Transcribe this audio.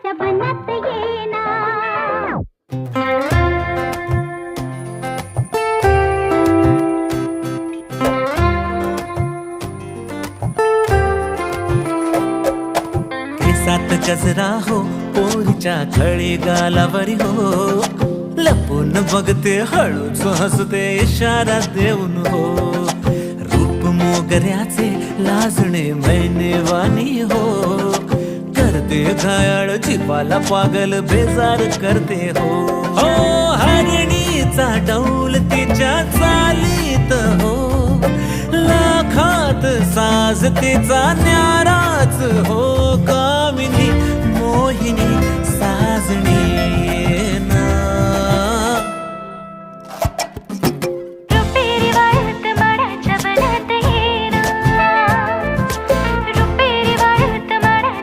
माझ्या बनात येना. केसात गजरा हो, पोरीच्या खळी गालावरी हो, लपून बघते हळूच हसते इशारा देऊन हो. रूप मोगऱ्याचे लाजणे मैनेवानी हो, करते घायाळ जीवाला पागल बेजार करते हो. हो हरणीचा डौल तिच्या चालीत हो, लाखात साज तिचा न्याराच हो. कामिनी मोहिनी साजणी